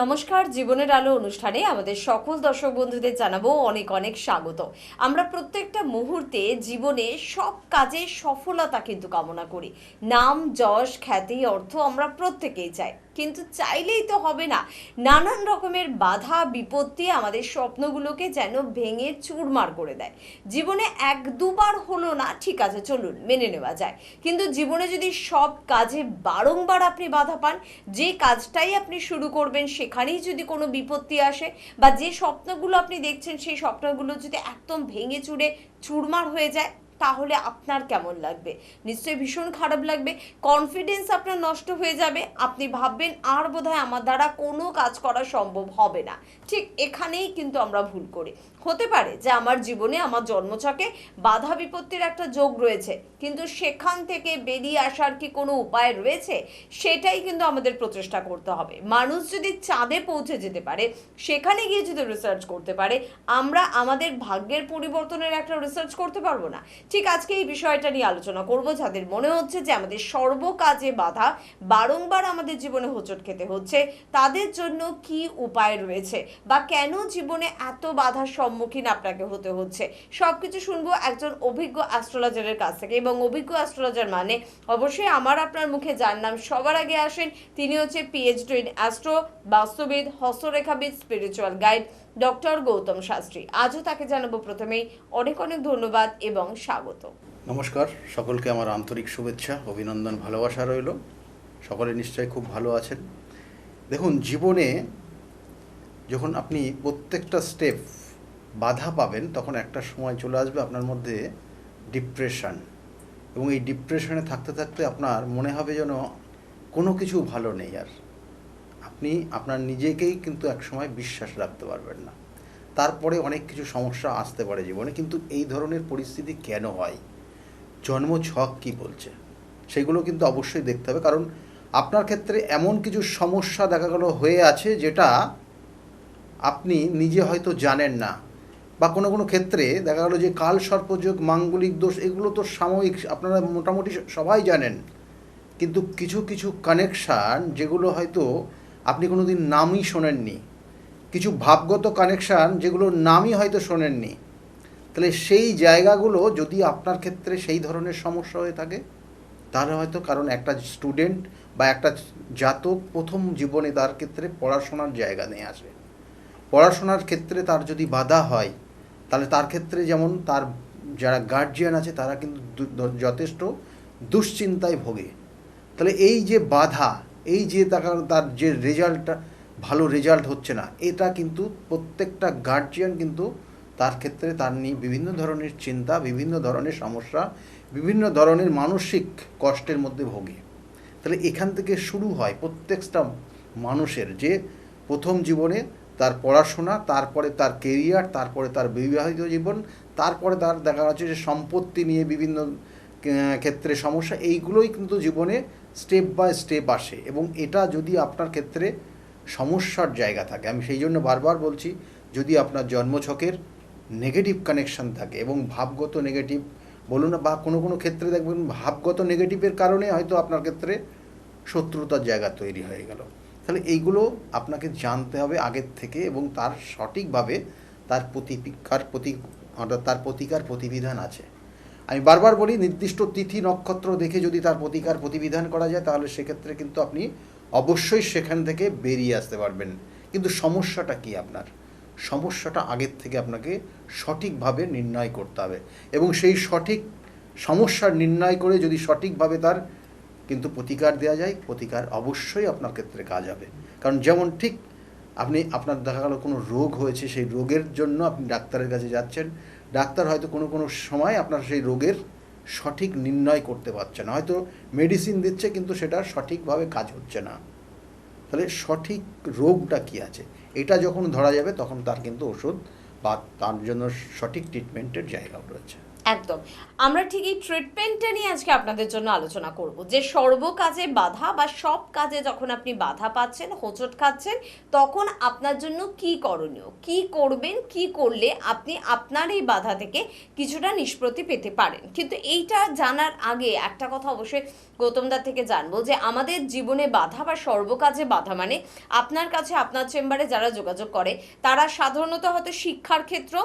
নমস্কার, জীবনের আলো অনুষ্ঠানে আমাদের সকল দর্শক বন্ধুদের জানাবো অনেক অনেক স্বাগত। আমরা প্রত্যেকটা মুহূর্তে জীবনে সব কাজে সফলতা কিন্তু কামনা করি। নাম, যশ, খ্যাতি, অর্থ আমরা প্রত্যেকেই চাই, কিন্তু চাইলেই তো হবে না। নানান রকমের বাধা বিপত্তি আমাদের স্বপ্নগুলোকে যেন ভেঙে চুরমার করে দেয়। জীবনে এক দুবার হলো না, ঠিক আছে চলুন মেনে নেওয়া যায়, কিন্তু জীবনে যদি সব কাজে বারংবার আপনি বাধা পান, যে কাজটাই আপনি শুরু করবেন সেখানেই যদি কোনো বিপত্তি আসে, বা যে স্বপ্নগুলো আপনি দেখছেন সেই স্বপ্নগুলো যদি একদম ভেঙে চুরে চুরমার হয়ে যায়, তাহলে আপনার কেমন লাগবে? নিশ্চয়ই ভীষণ খারাপ লাগবে। কনফিডেন্স আপনার নষ্ট হয়ে যাবে। আপনি ভাববেন আর বোধহয় আমার দ্বারা কোনো কাজ করা সম্ভব হবে না। ঠিক এখানেই কিন্তু আমরা ভুল করি। হতে পারে যে আমার জীবনে আমার জন্মছকে বাধা বিপত্তির একটা যোগ রয়েছে, কিন্তু সেখান থেকে বেরিয়ে আসার কি কোনো উপায় রয়েছে? সেটাই কিন্তু আমাদের প্রচেষ্টা করতে হবে। মানুষ যদি চাঁদে পৌঁছে যেতে পারে, সেখানে গিয়ে যদি রিসার্চ করতে পারে, আমরা আমাদের ভাগ্যের পরিবর্তনের একটা রিসার্চ করতে পারবো না? ঠিক আজকে এই বিষয়টা নিয়ে আলোচনা করব। যাদের মনে হচ্ছে যে আমাদের সর্বকাজে বাধা বারংবার আমাদের জীবনে হোঁচট খেতে হচ্ছে, তাদের জন্য কি উপায় রয়েছে, বা কেন জীবনে এত বাধার সম্মুখীন আপনাকে হতে হচ্ছে, সবকিছু শুনবো একজন অভিজ্ঞ অ্যাস্ট্রোলজারের কাছ থেকে। এবং অভিজ্ঞ অ্যাস্ট্রোলজার মানে অবশ্যই আমার আপনার মুখে যার নাম সবার আগে আসেন, তিনি হচ্ছে পিএইচডি ইন অ্যাস্ট্রো, বাস্তুবিদ, হস্তরেখাবিদ, spiritual guide doctor Gautam Shastri. আজও তাকে জানাবো প্রথমেই অনেক অনেক ধন্যবাদ এবং স্বাগত। নমস্কার, সকলকে আমার আন্তরিক শুভেচ্ছা, অভিনন্দন, ভালোবাসা রইল। সকলে নিশ্চয়ই খুব ভালো আছেন। দেখুন, জীবনে যখন আপনি প্রত্যেকটা স্টেপ বাধা পাবেন, তখন একটা সময় চলে আসবে আপনার মধ্যে ডিপ্রেশন, এবং এই ডিপ্রেশনে থাকতে থাকতে আপনার মনে হবে যেন কোনো কিছু ভালো নেই। আর আপনি আপনার নিজেকেই কিন্তু একসময় বিশ্বাস রাখতে পারবেন না। তারপরে অনেক কিছু সমস্যা আসতে পারে জীবনে। কিন্তু এই ধরনের পরিস্থিতি কেন হয়, জন্ম ছক কী বলছে, সেগুলো কিন্তু অবশ্যই দেখতে হবে। কারণ আপনার ক্ষেত্রে এমন কিছু সমস্যা দেখা গেল হয়ে আছে যেটা আপনি নিজে হয়তো জানেন না, বা কোনো কোনো ক্ষেত্রে দেখা গেলো যে কাল সর্পযোগ, মাঙ্গলিক দোষ, এগুলো তো সাময়িক, আপনারা মোটামুটি সবাই জানেন। কিন্তু কিছু কিছু কানেকশান যেগুলো হয়তো আপনি কোনো দিন নামই শোনেননি, কিছু ভাবগত কানেকশান যেগুলো নামই হয়তো শোনেননি, তাহলে সেই জায়গাগুলো যদি আপনার ক্ষেত্রে সেই ধরনের সমস্যা হয়ে থাকে, তাহলে হয়তো কারণ একটা স্টুডেন্ট বা একটা জাতক প্রথম জীবনে তার ক্ষেত্রে পড়াশোনার জায়গা নিয়ে আসে। পড়াশোনার ক্ষেত্রে তার যদি বাধা হয়, তাহলে তার ক্ষেত্রে যেমন তার যারা গার্জিয়ান আছে তারা কিন্তু যথেষ্ট দুশ্চিন্তায় ভোগে। তাহলে এই যে বাধা, এই যে তার যে রেজাল্টটা, ভালো রেজাল্ট হচ্ছে না, এটা কিন্তু প্রত্যেকটা গার্জিয়ান কিন্তু তার ক্ষেত্রে তার নিয়ে বিভিন্ন ধরনের চিন্তা, বিভিন্ন ধরনের সমস্যা, বিভিন্ন ধরনের মানসিক কষ্টের মধ্যে ভোগে। তাহলে এখান থেকে শুরু হয় প্রত্যেকটা মানুষের, যে প্রথম জীবনে তার পড়াশোনা, তারপরে তার কেরিয়ার, তারপরে তার বিবাহিত জীবন, তারপরে তার দেখা যাচ্ছে যে সম্পত্তি নিয়ে বিভিন্ন ক্ষেত্রে সমস্যা, এইগুলোই কিন্তু জীবনে স্টেপ বাই স্টেপ আসে। এবং এটা যদি আপনার ক্ষেত্রে সমস্যার জায়গা থাকে, আমি সেই জন্য বারবার বলছি, যদি আপনার জন্মছকের নেগেটিভ কানেকশান থাকে এবং ভাবগত নেগেটিভ বলুন না, বা কোনো কোনো ক্ষেত্রে দেখবেন ভাবগত নেগেটিভের কারণে হয়তো আপনার ক্ষেত্রে শত্রুতার জায়গা তৈরি হয়ে গেল, তাহলে এইগুলো আপনাকে জানতে হবে আগের থেকে, এবং তার সঠিকভাবে তার তার প্রতিকার প্রতিবিধান আছে। আমি বারবার বলি, নির্দিষ্ট তিথি নক্ষত্র দেখে যদি তার প্রতিকার প্রতিবিধান করা যায়, তাহলে সেক্ষেত্রে কিন্তু আপনি অবশ্যই সেখান থেকে বেরিয়ে আসতে পারবেন। কিন্তু সমস্যাটা কি, আপনার সমস্যাটা আগের থেকে আপনাকে সঠিকভাবে নির্ণয় করতে হবে, এবং সেই সঠিক সমস্যার নির্ণয় করে যদি সঠিকভাবে তার কিন্তু প্রতিকার দেওয়া যায়, প্রতিকার অবশ্যই আপনার ক্ষেত্রে কাজ হবে। কারণ যেমন ঠিক আপনার দেখা গেল কোনো রোগ হয়েছে, সেই রোগের জন্য আপনি ডাক্তারের কাছে যাচ্ছেন, ডাক্তার হয়তো কোনো কোনো সময় আপনার সেই রোগের সঠিক নির্ণয় করতে পারছে না, হয়তো মেডিসিন দিচ্ছে কিন্তু সেটা সঠিকভাবে কাজ হচ্ছে না। তাহলে সঠিক রোগটা কী আছে এটা যখন ধরা যাবে, তখন তার কিন্তু ওষুধ বা তার জন্য সঠিক ট্রিটমেন্টের জায়গাও রয়েছে। একদম। আমরা ঠিক এই ট্রিটমেন্টটা নিয়ে আজকে আপনাদের জন্য আলোচনা করব যে সর্বকাজে বাধা বা সব কাজে যখন আপনি বাধা পাচ্ছেন, হোঁচট খাচ্ছেন, তখন আপনার জন্য কি করণীয়, কি করবেন, কি করলে আপনি আপনার এই বাধা থেকে কিছুটা নিষ্পত্তি পেতে পারেন। কিন্তু এইটা জানার আগে একটা কথা অবশ্যই গৌতমদার থেকে জানবো যে আমাদের জীবনে বাধা বা সর্বকাজে বাধা মানে আপনার কাছে, আপনার চেম্বারে যারা যোগাযোগ করে তারা সাধারণত হয়তো শিক্ষার ক্ষেত্র,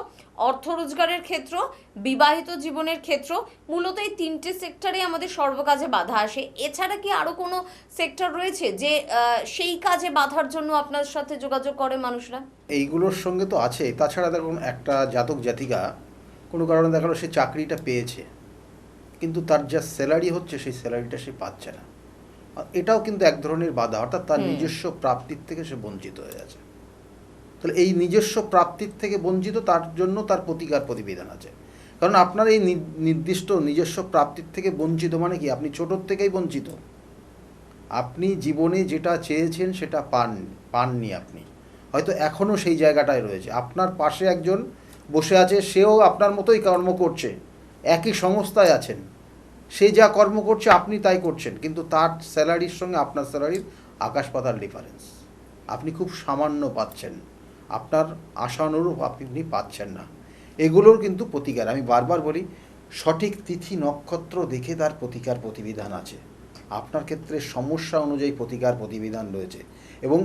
অর্থ রোজগারের ক্ষেত্র, বিবাহিত জীবনের ক্ষেত্র, মূলত এই তিনটে সেক্টরে আমাদের সর্বকাজে বাধা আসে। এছাড়া কি আরো কোনো সেক্টর রয়েছে যে সেই কাজে বাধার জন্য আপনার সাথে যোগাযোগ করে মানুষরা? এইগুলোর সঙ্গে তো আছে। তাছাড়া দেখুন, একটা জাতক জাতিকা কোনো কারণে দেখা গেলো সে চাকরিটা পেয়েছে, কিন্তু তার যা স্যালারি হচ্ছে সেই স্যালারিটা সে পাচ্ছে না। আর এটাও কিন্তু এক ধরনের বাধা, অর্থাৎ তার নিজস্ব প্রাপ্তির থেকে সে বঞ্চিত হয়ে যাচ্ছে। তাহলে এই নিজস্ব প্রাপ্তির থেকে বঞ্চিত, তার জন্য তার প্রতিকার প্রতিবিধান আছে। কারণ আপনার এই নির্দিষ্ট নিজস্ব প্রাপ্তির থেকে বঞ্চিত মানে কি, আপনি ছোটোর থেকেই বঞ্চিত। আপনি জীবনে যেটা চেয়েছেন সেটা পাননি। আপনি হয়তো এখনও সেই জায়গাটায় রয়েছে। আপনার পাশে একজন বসে আছে, সেও আপনার মতোই কর্ম করছে, একই সংস্থায় আছেন, সে যা কর্ম করছে আপনি তাই করছেন, কিন্তু তার স্যালারির সঙ্গে আপনার স্যালারির আকাশ পাতাল ডিফারেন্স। আপনি খুব সামান্য পাচ্ছেন, আপনার আশানুরূপ আপনি পাচ্ছেন না। এগুলোর কিন্তু প্রতিকার, আমি বারবার বলি, সঠিক তিথি নক্ষত্র দেখে তার প্রতিকার প্রতিবিধান আছে। আপনার ক্ষেত্রে সমস্যা অনুযায়ী প্রতিকার প্রতিবিধান রয়েছে, এবং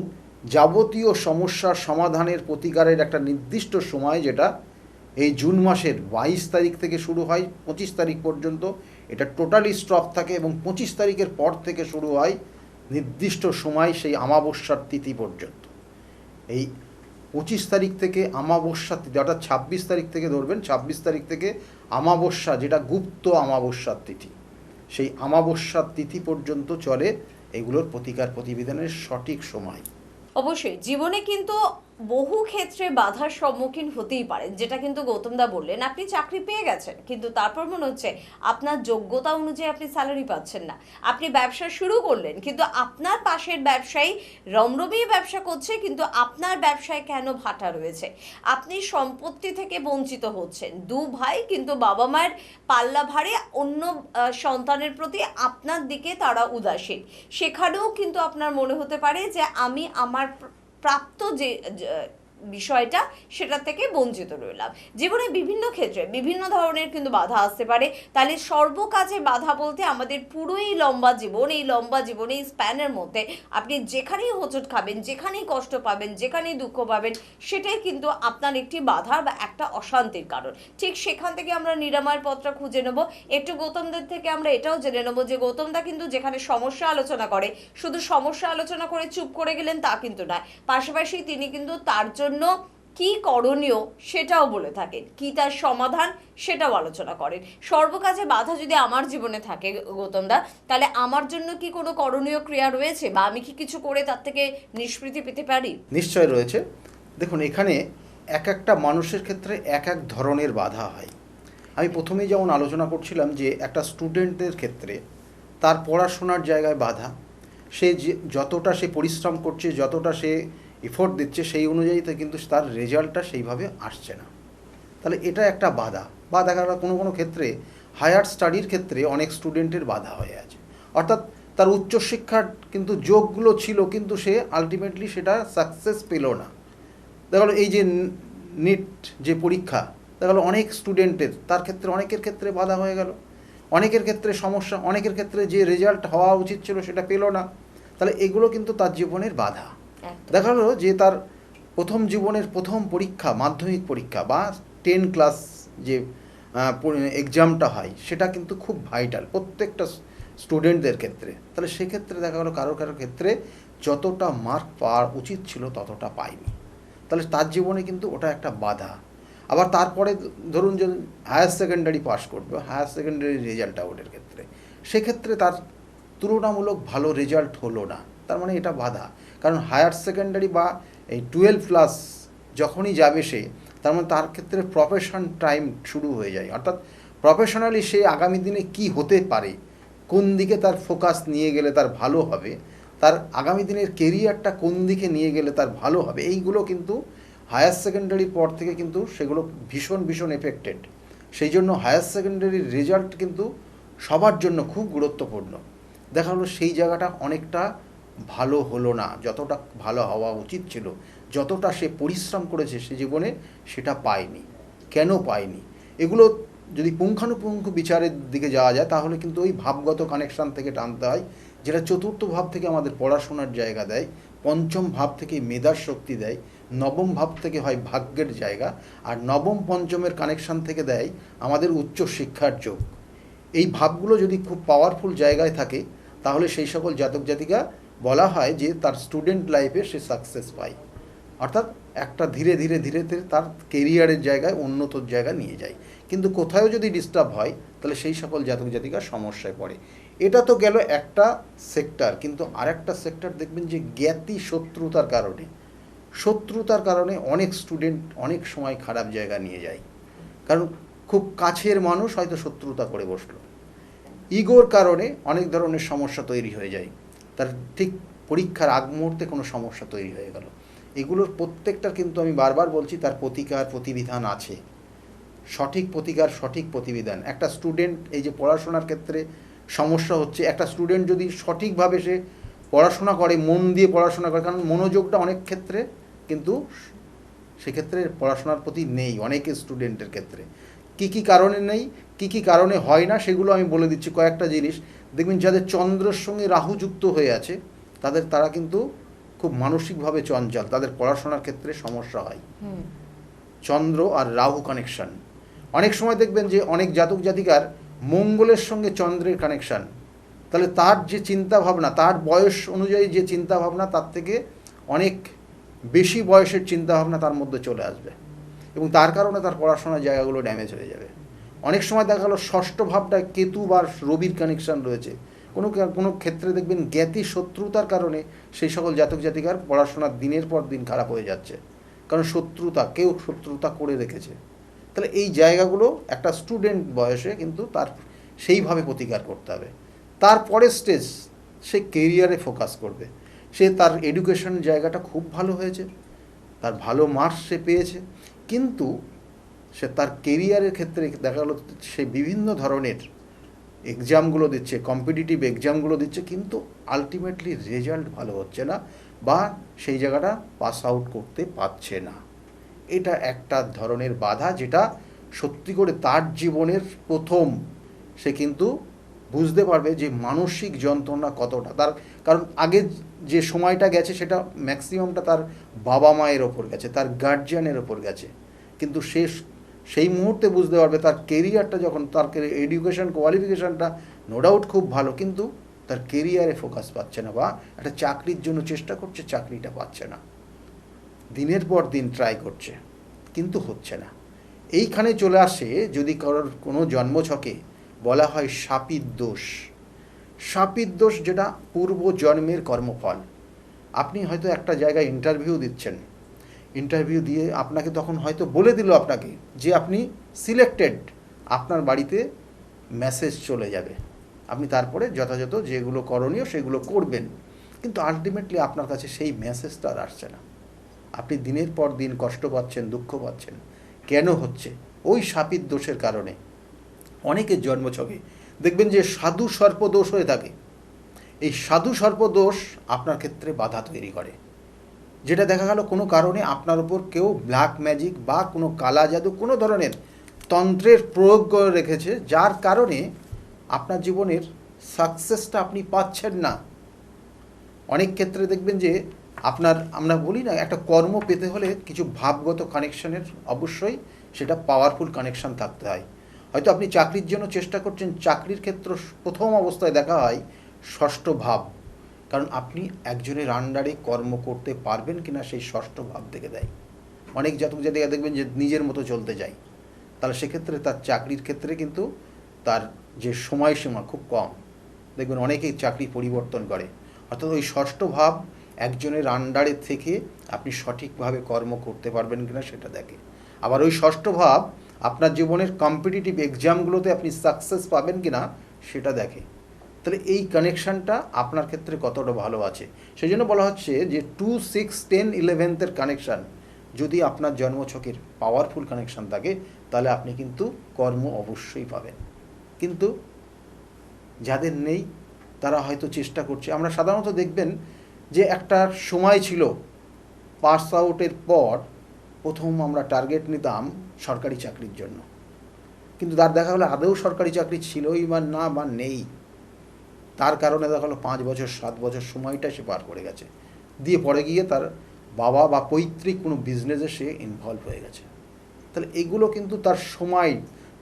যাবতীয় সমস্যার সমাধানের প্রতিকারের একটা নির্দিষ্ট সময়, যেটা এই জুন মাসের 22 তারিখ থেকে শুরু হয় 25 তারিখ পর্যন্ত, এটা টোটালি স্টপ থাকে, এবং 25 তারিখের পর থেকে শুরু হয় নির্দিষ্ট সময় সেই অমাবস্যার তিথি পর্যন্ত। এই 25 তারিখ থেকে অমাবস্যার তিথি, অর্থাৎ 26 তারিখ থেকে ধরবেন, 26 তারিখ থেকে অমাবস্যা, যেটা গুপ্ত অমাবস্যার তিথি, সেই অমাবস্যার তিথি পর্যন্ত চলে এগুলোর প্রতিকার প্রতিবিধানের সঠিক সময়। অবশ্যই জীবনে কিন্তু বহু ক্ষেত্রে বাধার সম্মুখীন হতেই পারেন, যেটা কিন্তু গৌতমদা বললেন। আপনি চাকরি পেয়ে গেছেন, কিন্তু তারপর মনে হচ্ছে আপনার যোগ্যতা অনুযায়ী আপনি স্যালারি পাচ্ছেন না। আপনি ব্যবসা শুরু করলেন, কিন্তু আপনার পাশের ব্যবসায়ী রমরমিয়ে ব্যবসা করছে, কিন্তু আপনার ব্যবসায় কেন ভাটা রয়েছে। আপনি সম্পত্তি থেকে বঞ্চিত হচ্ছেন, দু ভাই, কিন্তু বাবা মায়ের পাল্লা ভারে অন্য সন্তানের প্রতি আপনার দিকে তারা উদাসীন। সেখানেও কিন্তু আপনার মনে হতে পারে যে আমি আমার প্রাপ্ত যে বিষয়টা, সেটা থেকে বঞ্চিত রইলাম। জীবনে বিভিন্ন ক্ষেত্রে বিভিন্ন ধরনের কিন্তু বাধা আসতে পারে। তাহলে সর্বকাজে বাধা বলতে আমাদের পুরো এই লম্বা জীবন, এই লম্বা জীবনে এই স্প্যানের মধ্যে আপনি যেখানেই হোঁচট খাবেন, যেখানেই কষ্ট পাবেন, যেখানেই দুঃখ পাবেন, সেটাই কিন্তু আপনার একটি বাধা বা একটা অশান্তির কারণ। ঠিক সেখান থেকে আমরা নিরাময়ের পথটা খুঁজে নেব। একটু গৌতমদের থেকে আমরা এটাও জেনে নেব যে গৌতমদা কিন্তু যেখানে সমস্যা আলোচনা করে, শুধু সমস্যা আলোচনা করে চুপ করে গেলেন তা কিন্তু নয়, পাশাপাশি তিনি কিন্তু তার জন্য কি করণীয় সেটাও বলে থাকেন, কি তার সমাধান সেটাও আলোচনা করেন। সর্বকাজে বাধা যদি আমার জীবনে থাকে গৌতমদা, তাহলে আমার জন্য কি কোনো করণীয় ক্রিয়া রয়েছে, বা আমি কি কিছু করে তার থেকে নিষ্কৃতি পেতে পারি? নিশ্চয় রয়েছে। দেখুন, এখানে এক একটা মানুষের ক্ষেত্রে এক এক ধরনের বাধা হয়। আমি প্রথমেই যেমন আলোচনা করছিলাম যে একটা স্টুডেন্টদের ক্ষেত্রে তার পড়াশোনার জায়গায় বাধা, সে যে যতটা সে পরিশ্রম করছে, যতটা সে এফোর্ট দিচ্ছে, সেই অনুযায়ীতে কিন্তু তার রেজাল্টটা সেইভাবে আসছে না। তাহলে এটা একটা বাধা। বা দেখা গেল কোনো কোনো ক্ষেত্রে হায়ার স্টাডির ক্ষেত্রে অনেক স্টুডেন্টের বাধা হয়ে আছে, অর্থাৎ তার উচ্চশিক্ষার কিন্তু যোগগুলো ছিল, কিন্তু সে আলটিমেটলি সেটা সাকসেস পেল না। দেখা গেলো এই যে নিট যে পরীক্ষা, দেখা গেলো অনেক স্টুডেন্টের, তার ক্ষেত্রে অনেকের ক্ষেত্রে বাধা হয়ে গেল, অনেকের ক্ষেত্রে সমস্যা, অনেকের ক্ষেত্রে যে রেজাল্ট হওয়া উচিত ছিল সেটা পেল না। তাহলে এগুলো কিন্তু তার জীবনের বাধা। দেখা গেলো যে তার জীবনের প্রথম পরীক্ষা, মাধ্যমিক পরীক্ষা বা 10 ক্লাস যে এক্সামটা হয়, সেটা কিন্তু খুব ভাইটাল প্রত্যেকটা স্টুডেন্টদের ক্ষেত্রে। তাহলে সেক্ষেত্রে দেখা গেলো কারো ক্ষেত্রে যতটা মার্ক পাওয়ার উচিত ছিল ততটা পায়নি, তাহলে তার জীবনে কিন্তু ওটা একটা বাধা। আবার তারপরে ধরুন যে হায়ার সেকেন্ডারি পাস করবে, হায়ার সেকেন্ডারি রেজাল্ট আউটের ক্ষেত্রে, সেক্ষেত্রে তার তুলনামূলক ভালো রেজাল্ট হলো না, তার মানে এটা বাধা। কারণ হায়ার সেকেন্ডারি বা এই 12 ক্লাস যখনই যাবে সে, তার মানে তার ক্ষেত্রে প্রফেশন টাইম শুরু হয়ে যায়, অর্থাৎ প্রফেশনালি সে আগামী দিনে কি হতে পারে, কোন দিকে তার ফোকাস নিয়ে গেলে তার ভালো হবে, তার আগামী দিনের কেরিয়ারটা কোন দিকে নিয়ে গেলে তার ভালো হবে, এইগুলো কিন্তু হায়ার সেকেন্ডারির পর থেকে কিন্তু সেগুলো ভীষণ ভীষণ এফেক্টেড। সেই জন্য হায়ার সেকেন্ডারির রেজাল্ট কিন্তু সবার জন্য খুব গুরুত্বপূর্ণ। দেখা হলো সেই জায়গাটা অনেকটা ভালো হলো না, যতটা ভালো হওয়া উচিত ছিল, যতটা সে পরিশ্রম করেছে সে জীবনে সেটা পায়নি। কেন পায়নি, এগুলো যদি পুঙ্খানুপুঙ্খ বিচারের দিকে যাওয়া যায় তাহলে কিন্তু ওই ভাবগত কানেকশান থেকে টানতে হয়, যেটা চতুর্থ ভাব থেকে আমাদের পড়াশোনার জায়গা দেয়, পঞ্চম ভাব থেকে মেধার শক্তি দেয়, নবম ভাব থেকে হয় ভাগ্যের জায়গা, আর নবম পঞ্চমের কানেকশান থেকে দেয় আমাদের উচ্চ শিক্ষার যোগ। এই ভাবগুলো যদি খুব পাওয়ারফুল জায়গায় থাকে তাহলে সেই সকল জাতক জাতিকা বলা হয় যে তার স্টুডেন্ট লাইফে সে সাকসেস পায়, অর্থাৎ একটা ধীরে ধীরে ধীরে ধীরে তার কেরিয়ারের জায়গায় উন্নত জায়গা নিয়ে যায়। কিন্তু কোথাও যদি ডিস্টার্ব হয় তাহলে সেই সকল জাতক জাতিকা সমস্যায় পড়ে। এটা তো গেল একটা সেক্টর, কিন্তু আরেকটা সেক্টর দেখবেন যে জ্ঞাতি শত্রুতার কারণে অনেক স্টুডেন্ট অনেক সময় খারাপ জায়গা নিয়ে যায়। কারণ খুব কাছের মানুষ হয়তো শত্রুতা করে বসলো, ইগোর কারণে অনেক ধরনের সমস্যা তৈরি হয়ে যায়, তার ঠিক পরীক্ষার আগ মুহূর্তে কোনো সমস্যা তৈরি হয়ে গেল। এগুলোর প্রত্যেকটার কিন্তু আমি বারবার বলছি তার প্রতিকার প্রতিবিধান আছে, সঠিক প্রতিকার সঠিক প্রতিবিধান। একটা স্টুডেন্ট এই যে পড়াশোনার ক্ষেত্রে সমস্যা হচ্ছে, একটা স্টুডেন্ট যদি সঠিকভাবে সে পড়াশোনা করে, মন দিয়ে পড়াশোনা করে, কারণ মনোযোগটা অনেক ক্ষেত্রে কিন্তু সেক্ষেত্রে পড়াশোনার প্রতি নেই অনেকের স্টুডেন্টের ক্ষেত্রে। কী কারণে নেই, কী কারণে হয় না, সেগুলো আমি বলে দিচ্ছি কয়েকটা জিনিস। দেখবেন যাদের চন্দ্রের সঙ্গে রাহু যুক্ত হয়ে আছে তারা কিন্তু খুব মানসিকভাবে চঞ্চল, তাদের পড়াশোনার ক্ষেত্রে সমস্যা হয়। চন্দ্র আর রাহু কানেকশান, অনেক সময় দেখবেন যে অনেক জাতক জাতিকার মঙ্গলের সঙ্গে চন্দ্রের কানেকশান, তাহলে তার যে চিন্তা ভাবনা, তার বয়স অনুযায়ী যে চিন্তা ভাবনা তার থেকে অনেক বেশি বয়সের চিন্তা ভাবনা তার মধ্যে চলে আসবে, এবং তার কারণে তার পড়াশোনার জায়গাগুলো ড্যামেজ হয়ে যাবে। অনেক সময় দেখা গেলো ষষ্ঠ ভাবটা কেতু বা রবির কানেকশান রয়েছে, কোনো ক্ষেত্রে দেখবেন জ্ঞাতি শত্রুতার কারণে সেই সকল জাতক জাতিকার পড়াশোনার দিনের পর দিন খারাপ হয়ে যাচ্ছে, কারণ কেউ শত্রুতা করে রেখেছে। তাহলে এই জায়গাগুলো একটা স্টুডেন্ট বয়সে কিন্তু তার সেইভাবে প্রতিকার করতে হবে। তারপরের স্টেজ সে কেরিয়ারে ফোকাস করবে, সে তার এডুকেশন জায়গাটা খুব ভালো হয়েছে, তার ভালো মার্কস সে পেয়েছে, কিন্তু সে তার কেরিয়ারের ক্ষেত্রে দেখা গেলো সে বিভিন্ন ধরনের এক্সামগুলো দিচ্ছে, কম্পিটিটিভ এক্সামগুলো দিচ্ছে, কিন্তু আলটিমেটলি রেজাল্ট ভালো হচ্ছে না বা সেই জায়গাটা পাস আউট করতে পারছে না। এটা একটা ধরনের বাধা, যেটা সত্যি করে তার জীবনের প্রথম সে কিন্তু বুঝতে পারবে যে মানসিক যন্ত্রণা কতটা তার, কারণ আগে যে সময়টা গেছে সেটা ম্যাক্সিমামটা তার বাবা মায়ের ওপর গেছে, তার গার্জিয়ানের ওপর গেছে, কিন্তু সেই মুহূর্তে বুঝতে পারবে তার কেরিয়ারটা যখন, তার এডুকেশন কোয়ালিফিকেশানটা নো ডাউট খুব ভালো, কিন্তু তার কেরিয়ারে ফোকাস পাচ্ছে না, বা একটা চাকরির জন্য চেষ্টা করছে, চাকরিটা পাচ্ছে না, দিনের পর দিন ট্রাই করছে কিন্তু হচ্ছে না। এইখানে চলে আসে যদি কারোর কোনো জন্মছকে বলা হয় শাপিত দোষ, যেটা পূর্ব জন্মের কর্মফল। আপনি হয়তো একটা জায়গায় ইন্টারভিউ দিচ্ছেন, ইন্টারভিউ দিয়ে আপনাকে তখন হয়তো বলে দিল আপনাকে যে আপনি সিলেক্টেড, আপনার বাড়িতে মেসেজ চলে যাবে, আপনি তারপরে যথাযথ যেগুলো করণীয় সেগুলো করবেন, কিন্তু আলটিমেটলি আপনার কাছে সেই মেসেজটা আর আসছে না। আপনি দিনের পর দিন কষ্ট পাচ্ছেন, দুঃখ পাচ্ছেন। কেন হচ্ছে? ওই শাপিত দোষের কারণে। অনেকের জন্মছকে দেখবেন যে সাধু সর্প দোষ হয়ে থাকে। এই সাধু সর্প দোষ আপনার ক্ষেত্রে বাধা তৈরি করে, যেটা দেখা গেল কোনো কারণে আপনার উপর কেউ ব্ল্যাক ম্যাজিক বা কোনো কালা জাদু, কোনো ধরনের তন্ত্রের প্রয়োগ করে রেখেছে, যার কারণে আপনার জীবনের সাকসেসটা আপনি পাচ্ছেন না। অনেক ক্ষেত্রে দেখবেন যে আমরা বলি না, একটা কর্ম পেতে হলে কিছু ভাবগত কানেকশানের অবশ্যই সেটা পাওয়ারফুল কানেকশান থাকতে হয়। হয়তো আপনি চাকরির জন্য চেষ্টা করছেন, চাকরির ক্ষেত্র প্রথম অবস্থায় দেখা হয় ষষ্ঠ ভাব, কারণ আপনি একজনের আন্ডারে কর্ম করতে পারবেন কিনা সেই ষষ্ঠ ভাব থেকে দেয়। অনেক জাতক জাতিকা দেখবেন যে নিজের মতো চলতে যায়, তাহলে সেক্ষেত্রে তার চাকরির ক্ষেত্রে কিন্তু তার যে সময়সীমা খুব কম, দেখবেন অনেকেই চাকরি পরিবর্তন করে। অর্থাৎ ওই ষষ্ঠ ভাব একজনের আন্ডারে থেকে আপনি সঠিকভাবে কর্ম করতে পারবেন কিনা সেটা দেখে। আবার ওই ষষ্ঠ ভাব আপনার জীবনের কম্পিটিটিভ এক্সামগুলোতে আপনি সাকসেস পাবেন কিনা সেটা দেখে। তাহলে এই কানেকশানটা আপনার ক্ষেত্রে কতটা ভালো আছে, সেই জন্য বলা হচ্ছে যে 2, 6, 10, 11 কানেকশান যদি আপনার জন্মছকের পাওয়ারফুল কানেকশান থাকে তাহলে আপনি কিন্তু কর্ম অবশ্যই পাবেন। কিন্তু যাদের নেই তারা হয়তো চেষ্টা করছে। আমরা সাধারণত দেখবেন যে একটা সময় ছিল পাস আউটের পর প্রথম আমরা টার্গেট নিতাম সরকারি চাকরির জন্য, কিন্তু তার দেখা গেলো আদৌ সরকারি চাকরি ছিলই বা না বা নেই। তার কারণে দেখা গেলো 5 বছর 7 বছর সময়টা সে পার করে গেছে, দিয়ে পরে গিয়ে তার বাবা বা পৈতৃক কোনো বিজনেসে সে ইনভলভ হয়ে গেছে। তাহলে এগুলো কিন্তু তার সময়,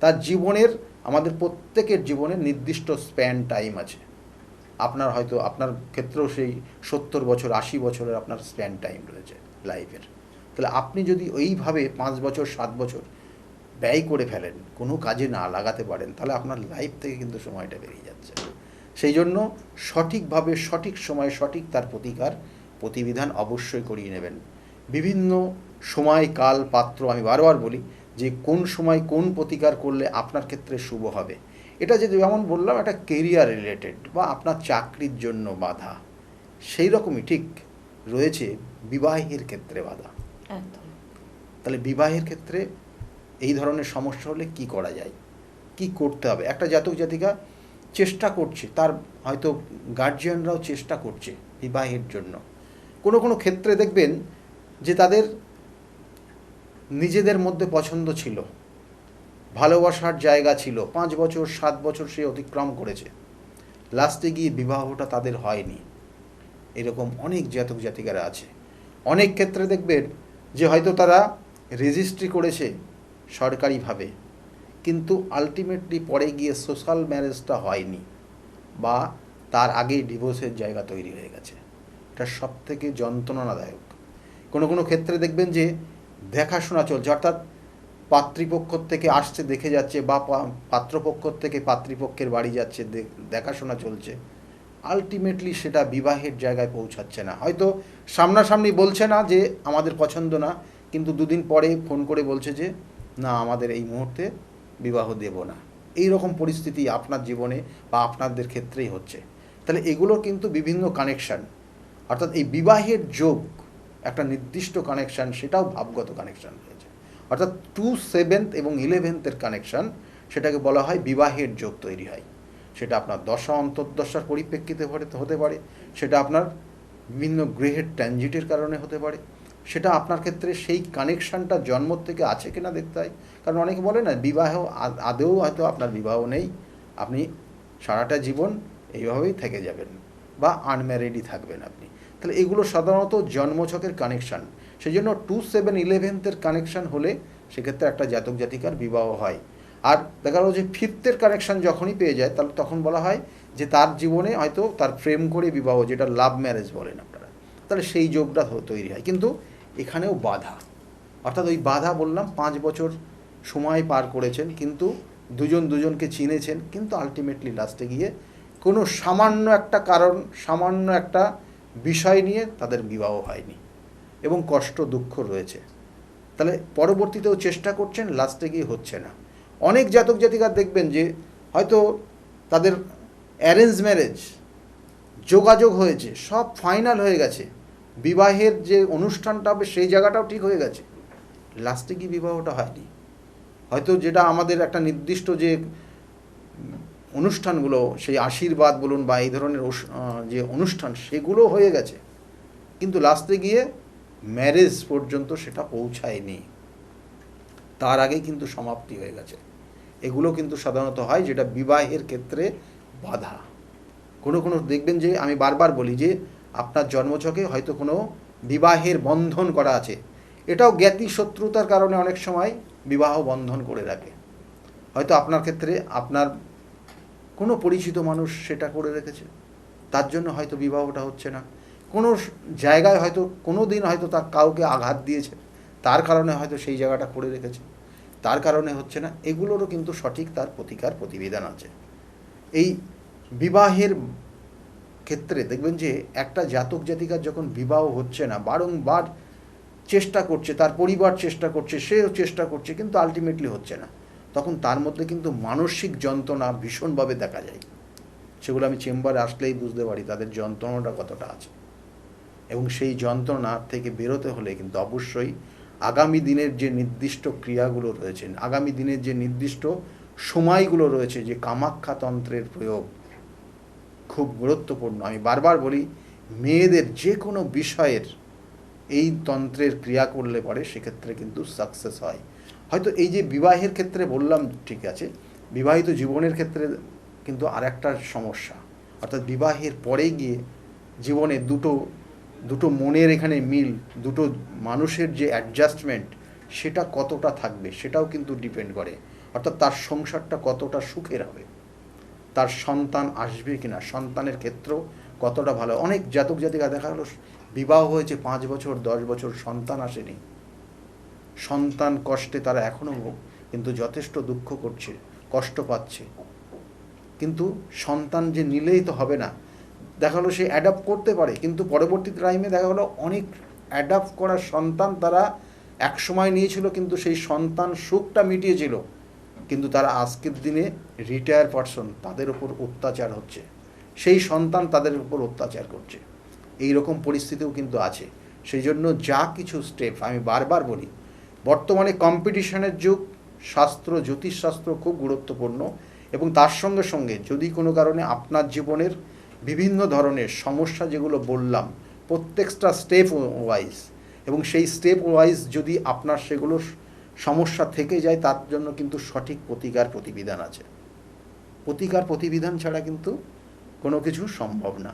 তার জীবনের, আমাদের প্রত্যেকের জীবনের নির্দিষ্ট স্প্যান টাইম আছে। আপনার হয়তো আপনার ক্ষেত্রেও সেই 70 বছর 80 বছরের আপনার স্প্যান টাইম রয়েছে লাইফের। তাহলে আপনি যদি ওইভাবে 5 বছর 7 বছর ব্যয় করে ফেলেন, কোনো কাজে না লাগাতে পারেন, তাহলে আপনার লাইফ থেকে কিন্তু সময়টা বেরিয়ে যাচ্ছে। সেই জন্য সঠিকভাবে সঠিক সময়ে সঠিক তার প্রতিবিধান অবশ্যই করিয়ে নেবেন। বিভিন্ন সময় কাল পাত্র, আমি বারবার বলি যে কোন সময় কোন প্রতিকার করলে আপনার ক্ষেত্রে শুভ হবে। এটা যদি যেমন বললাম একটা কেরিয়ার রিলেটেড বা আপনার চাকরির জন্য বাধা, সেই রকমই ঠিক রয়েছে বিবাহের ক্ষেত্রে বাধা। একদম। তাহলে বিবাহের ক্ষেত্রে এই ধরনের সমস্যা হলে কি করা যায়, কি করতে হবে? একটা জাতক জাতিকা চেষ্টা করছে, তার হয়তো গার্জিয়ানরাও চেষ্টা করছে বিবাহের জন্য। কোনো কোনো ক্ষেত্রে দেখবেন যে তাদের নিজেদের মধ্যে পছন্দ ছিল, ভালোবাসার জায়গা ছিল, 5 বছর 7 বছর সে অতিক্রম করেছে, লাস্টে গিয়ে বিবাহটা তাদের হয়নি। এরকম অনেক জাতক জাতিকারা আছে। অনেক ক্ষেত্রে দেখবেন যে হয়তো তারা রেজিস্ট্রি করেছে সরকারিভাবে, কিন্তু আলটিমেটলি পরে গিয়ে সোশ্যাল ম্যারেজটা হয়নি বা তার আগেই ডিভোর্সের জায়গা তৈরি হয়ে গেছে। এটা সবথেকে যন্ত্রণাদায়ক। কোনো কোনো ক্ষেত্রে দেখবেন যে দেখাশোনা চলছে, অর্থাৎ পাত্রীপক্ষ থেকে আসছে দেখে যাচ্ছে বা পাত্রপক্ষ থেকে পাত্রীপক্ষের বাড়ি যাচ্ছে, দেখাশোনা চলছে, আলটিমেটলি সেটা বিবাহের জায়গায় পৌঁছাচ্ছে না। হয়তো সামনাসামনি বলছে না যে আমাদের পছন্দ না, কিন্তু দুদিন পরে ফোন করে বলছে যে না, আমাদের এই মুহূর্তে বিবাহ দেব না। এই রকম পরিস্থিতি আপনার জীবনে বা আপনাদের ক্ষেত্রেই হচ্ছে। তাহলে এগুলো কিন্তু বিভিন্ন কানেকশান, অর্থাৎ এই বিবাহের যোগ একটা নির্দিষ্ট কানেকশান, সেটাও ভাবগত কানেকশান রয়েছে। অর্থাৎ 2, 7 এবং 11 কানেকশান, সেটাকে বলা হয় বিবাহের যোগ তৈরি হয়। সেটা আপনার দশা অন্তর্দশার পরিপ্রেক্ষিতে হতে পারে, সেটা আপনার বিভিন্ন গ্রহের ট্রানজিটের কারণে হতে পারে, সেটা আপনার ক্ষেত্রে সেই কানেকশানটা জন্ম থেকে আছে কিনা দেখতে হয়। কারণ অনেকে বলে না বিবাহ আদৌ হয়তো আপনার বিবাহ নেই, আপনি সারাটা জীবন এইভাবেই থেকে যাবেন বা আনম্যারিডই থাকবেন আপনি। তাহলে এগুলো সাধারণত জন্মছকের কানেকশান। সেই জন্য 2, 7, 11 কানেকশান হলে সেক্ষেত্রে একটা জাতক জাতিকার বিবাহ হয়। আর দেখা গেল যে 5 কানেকশান যখনই পেয়ে যায়, তাহলে তখন বলা হয় যে তার জীবনে হয়তো তার প্রেম করে বিবাহ, যেটা লাভ ম্যারেজ বলেন আপনারা, তাহলে সেই যোগটা তৈরি হয়। কিন্তু এখানেও বাধা, অর্থাৎ ওই বাধা বললাম 5 বছর সময় পার করেছেন, কিন্তু দুজন দুজনকে চিনেছেন, কিন্তু আলটিমেটলি লাস্টে গিয়ে কোনো সামান্য একটা কারণ, সামান্য একটা বিষয় নিয়ে তাদের বিবাহ হয়নি এবং কষ্ট দুঃখ রয়েছে। তাহলে পরবর্তীতেও চেষ্টা করছেন, লাস্টে গিয়ে হচ্ছে না। অনেক জাতক জাতিকা দেখবেন যে হয়তো তাদের অ্যারেঞ্জ ম্যারেজ, যোগাযোগ হয়েছে, সব ফাইনাল হয়ে গেছে, বিবাহের যে অনুষ্ঠানটা হবে সেই জায়গাটাও ঠিক হয়ে গেছে, লাস্টে গিয়ে বিবাহটা হয়নি। হয়তো যেটা আমাদের একটা নির্দিষ্ট যে অনুষ্ঠানগুলো, সেই আশীর্বাদ বলুন বা এই ধরনের যে অনুষ্ঠান, সেগুলো হয়ে গেছে, কিন্তু লাস্টে গিয়ে ম্যারেজ পর্যন্ত সেটা পৌঁছায়নি, তার আগেই কিন্তু সমাপ্তি হয়ে গেছে। এগুলো কিন্তু সাধারণত হয় যেটা বিবাহের ক্ষেত্রে বাধা। কোনো কোনো দেখবেন যে আমি বারবার বলি যে আপনার জন্মছকে হয়তো কোনো বিবাহের বন্ধন করা আছে, এটাও জ্ঞাতি শত্রুতার কারণে অনেক সময় বিবাহ বন্ধন করে রাখে। হয়তো আপনার ক্ষেত্রে আপনার কোনো পরিচিত মানুষ সেটা করে রেখেছে, তার জন্য হয়তো বিবাহটা হচ্ছে না। কোনো জায়গায় হয়তো কোনো দিন হয়তো তার কাউকে আঘাত দিয়েছে, তার কারণে হয়তো সেই জায়গাটা করে রেখেছে, তার কারণে হচ্ছে না। এগুলোরও কিন্তু সঠিক তার প্রতিবিধান আছে। এই বিবাহের ক্ষেত্রে দেখবেন যে একটা জাতক জাতিকার যখন বিবাহ হচ্ছে না, বারংবার চেষ্টা করছে, তার পরিবার চেষ্টা করছে, সেও চেষ্টা করছে, কিন্তু আলটিমেটলি হচ্ছে না, তখন তার মধ্যে কিন্তু মানসিক যন্ত্রণা ভীষণভাবে দেখা যায়। সেগুলো আমি চেম্বারে আসলেই বুঝতে পারি তাদের যন্ত্রণাটা কতটা আছে। এবং সেই যন্ত্রণা থেকে বেরোতে হলে কিন্তু অবশ্যই আগামী দিনের যে নির্দিষ্ট ক্রিয়াগুলো রয়েছে, আগামী দিনের যে নির্দিষ্ট সময়গুলো রয়েছে, যে কামাখ্যা তন্ত্রের প্রয়োগ খুব গুরুত্বপূর্ণ। আমি বারবার বলি, মেয়েদের যে কোনো বিষয়ের এই তন্ত্রের ক্রিয়া করলে পরে সেক্ষেত্রে কিন্তু সাকসেস হয়। হয়তো এই যে বিবাহের ক্ষেত্রে বললাম ঠিক আছে, বিবাহিত জীবনের ক্ষেত্রে কিন্তু আর একটা সমস্যা, অর্থাৎ বিবাহের পরে গিয়ে জীবনে দুটো মনের এখানে মিল, দুটো মানুষের যে অ্যাডজাস্টমেন্ট, সেটা কতটা থাকবে সেটাও কিন্তু ডিপেন্ড করে। অর্থাৎ তার সংসারটা কতটা সুখের হবে, তার সন্তান আসবে কিনা, সন্তানের ক্ষেত্রেও কতটা ভালো। অনেক জাতক জাতিকা দেখা গেল বিবাহ হয়েছে 5 বছর 10 বছর, সন্তান আসেনি, সন্তান কষ্টে তারা এখনও কিন্তু যথেষ্ট দুঃখ করছে, কষ্ট পাচ্ছে। কিন্তু সন্তান যে নিলেই তো হবে না, দেখা গেলো সে অ্যাডাপ্ট করতে পারে, কিন্তু পরবর্তী টাইমে দেখা গেলো অনেক অ্যাডাপ্ট করা সন্তান তারা এক সময় নিয়েছিল, কিন্তু সেই সন্তান সুখটা মিটিয়েছিল, কিন্তু তারা আজকের দিনে রিটায়ার পারসন, তাদের উপর অত্যাচার হচ্ছে, সেই সন্তান তাদের উপর অত্যাচার করছে। এই রকম পরিস্থিতিও কিন্তু আছে। সেই জন্য যা কিছু স্টেপ, আমি বারবার বলি, বর্তমানে কম্পিটিশনের যুগ, শাস্ত্র জ্যোতিষশাস্ত্র খুব গুরুত্বপূর্ণ। এবং তার সঙ্গে সঙ্গে যদি কোনো কারণে আপনার জীবনের বিভিন্ন ধরনের সমস্যা যেগুলো বললাম, প্রত্যেকটা স্টেপ ওয়াইজ, এবং সেই স্টেপ ওয়াইজ যদি আপনার সেগুলো সমস্যা থেকে যায়, তার জন্য কিন্তু সঠিক প্রতিকার প্রতিবিধান আছে। প্রতিকার প্রতিবিধান ছাড়া কিন্তু কোনো কিছু সম্ভব না।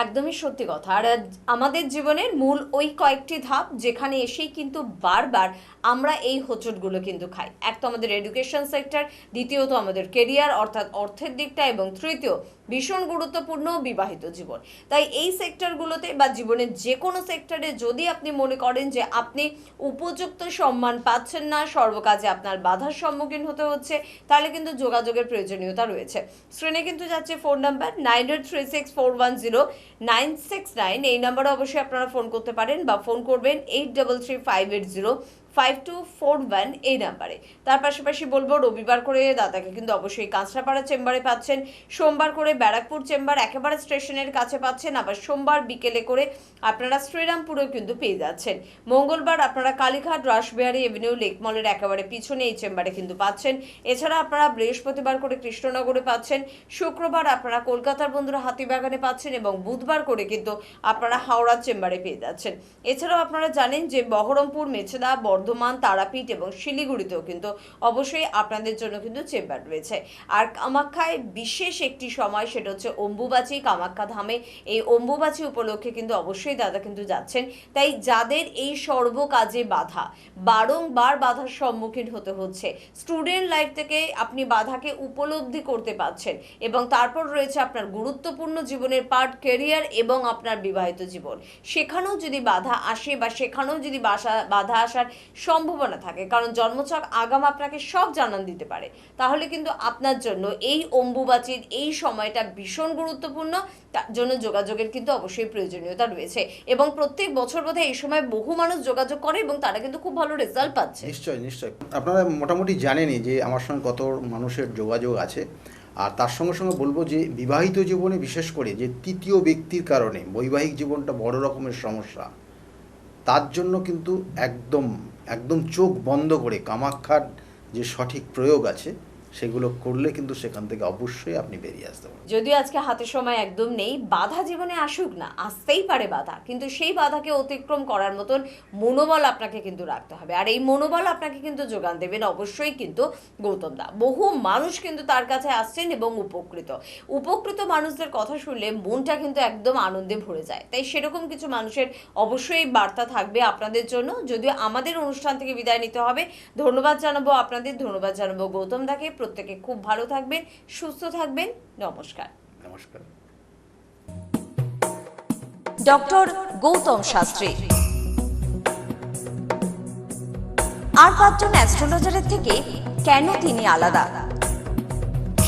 একদমই সত্যি কথা। আর আমাদের জীবনের মূল ওই কয়েকটি ধাপ, যেখানে এসেই কিন্তু বারবার আমরা এই হোঁচটগুলো কিন্তু খাই। এক তো আমাদের এডুকেশন সেক্টর, দ্বিতীয়ত আমাদের কেরিয়ার অর্থাৎ অর্থের দিকটা, এবং তৃতীয় ভীষণ গুরুত্বপূর্ণ বিবাহিত জীবন। তাই এই সেক্টরগুলোতে বা জীবনের যে কোনো সেক্টরে যদি আপনি মনে করেন যে আপনি উপযুক্ত সম্মান পাচ্ছেন না, সর্বকাজে আপনার বাধার সম্মুখীন হতে হচ্ছে, তাহলে কিন্তু যোগাযোগের প্রয়োজনীয়তা রয়েছে। স্ক্রিনে কিন্তু যাচ্ছে ফোন নাম্বার 9836410969, এই নাম্বারে অবশ্যই আপনারা ফোন করতে পারেন, বা ফোন করবেন 8335805241 এই নাম্বারে। তার পাশাপাশি বলবো, রবিবার করে দাদাকে কিন্তু অবশ্যই কাঁচরাপাড়া চেম্বারে পাচ্ছেন, সোমবার করে ব্যারাকপুর চেম্বার একেবারে স্টেশনের কাছে পাচ্ছেন, আবার সোমবার বিকেলে করে আপনারা শ্রীরামপুরেও কিন্তু পেয়ে যাচ্ছেন। মঙ্গলবার আপনারা কালীঘাট রাসবিহারী এভিনিউ লেক মলের একেবারে পিছনে এই চেম্বারে কিন্তু পাচ্ছেন। এছাড়া আপনারা বৃহস্পতিবার করে কৃষ্ণনগরে পাচ্ছেন, শুক্রবার আপনারা কলকাতার বন্ধুরা হাতিবাগানে পাচ্ছেন, এবং বুধবার করে কিন্তু আপনারা হাওড়া চেম্বারে পেয়ে যাচ্ছেন। এছাড়াও আপনারা জানেন যে বহরমপুর, মেছেদা, বর্ধমান, তারাপীঠ এবং শিলিগুড়িতেও কিন্তু অবশ্যই আপনাদের জন্য কিন্তু চেম্বার রয়েছে। আর কামাখ্যায় বিশেষ একটি সময়, সেটা হচ্ছে অম্বুবাচী। কামাখ্যা ধামে এই অম্বুবাচী উপলক্ষে কিন্তু অবশ্যই দাদা কিন্তু যাচ্ছেন। তাই যাদের এই সর্বকাজে বাধা, বারংবার বাধার সম্মুখীন হতে হচ্ছে, স্টুডেন্ট লাইফ থেকে আপনি বাধাকে উপলব্ধি করতে পারছেন, এবং তারপর রয়েছে আপনার গুরুত্বপূর্ণ জীবনের পার্ট কেরিয়ার এবং আপনার বিবাহিত জীবন, সেখানেও যদি বাধা আসে বা সেখানেও যদি বাধা আসার সম্ভাবনা থাকে, কারণ জন্মছক আগাম আপনাকে সব জানান দিতে পারে, তাহলে কিন্তু আপনার জন্য এই অম্বুবাচীর এই সময়টা ভীষণ গুরুত্বপূর্ণ। তার জন্য যোগাযোগের কিন্তু অবশ্যই প্রয়োজনীয়তা রয়েছে, এবং প্রত্যেক বছর বোধহয় এই সময় বহু মানুষ যোগাযোগ করে এবং তারা কিন্তু খুব ভালো রেজাল্ট পাচ্ছে। নিশ্চয়ই নিশ্চয়ই, আপনারা মোটামুটি জানেনই যে আমার সঙ্গে কত মানুষের যোগাযোগ আছে। আর তার সঙ্গে সঙ্গে বলবো যে বিবাহিত জীবনে বিশেষ করে যে তৃতীয় ব্যক্তির কারণে বৈবাহিক জীবনটা বড় রকমের সমস্যা, তার জন্য কিন্তু একদম চোখ বন্ধ করে কামাখ্যার যে সঠিক প্রয়োগ আছে সেগুলো করলে কিন্তু সেখান থেকে অবশ্যই আপনি বেরিয়ে আসতে পারবেন। যদিও আজকে হাতে সময় একদম নেই, বাধা জীবনে আসুক না, আসতেই পারে বাধা, কিন্তু সেই বাধাকে অতিক্রম করার মতন মনোবল আপনাকে কিন্তু রাখতে হবে। আর এই মনোবল আপনাকে কিন্তু যোগান দেবেন অবশ্যই কিন্তু গৌতম দা। বহু মানুষ কিন্তু তার কাছে আসছেন এবং উপকৃত মানুষদের কথা শুনলে মনটা কিন্তু একদম আনন্দে ভরে যায়। তাই সেরকম কিছু মানুষের অবশ্যই বার্তা থাকবে আপনাদের জন্য। যদিও আমাদের অনুষ্ঠান থেকে বিদায় নিতে হবে, ধন্যবাদ জানাবো আপনাদের, ধন্যবাদ জানাবো গৌতম দাকে। প্রত্যেকে খুব ভালো থাকবেন, সুস্থ থাকবেন। নমস্কার। নমস্কার। ডক্টর গৌতম শাস্ত্রী আর 5 জন অ্যাস্ট্রোলজারের থেকে কেন তিনি আলাদা?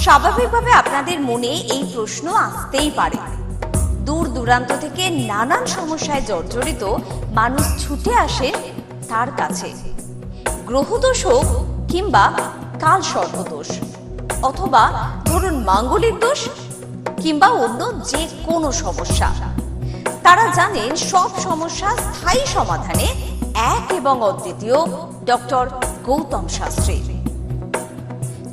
স্বাভাবিকভাবে আপনাদের মনে এই প্রশ্ন আসতেই পারে। দূর দূরান্ত থেকে নানান সমস্যায় জর্জরিত মানুষ ছুটে আসে তার কাছে। গ্রহদোষ হোক কিংবা কাল সর্পদোষ, অথবা ধরুন মাঙ্গলিক দোষ, কিংবা অন্য যে কোনো সমস্যা, তারা জানেন সব সমস্যা স্থায়ী সমাধানে এক এবং অদ্বিতীয় ডক্টর গৌতম শাস্ত্রী।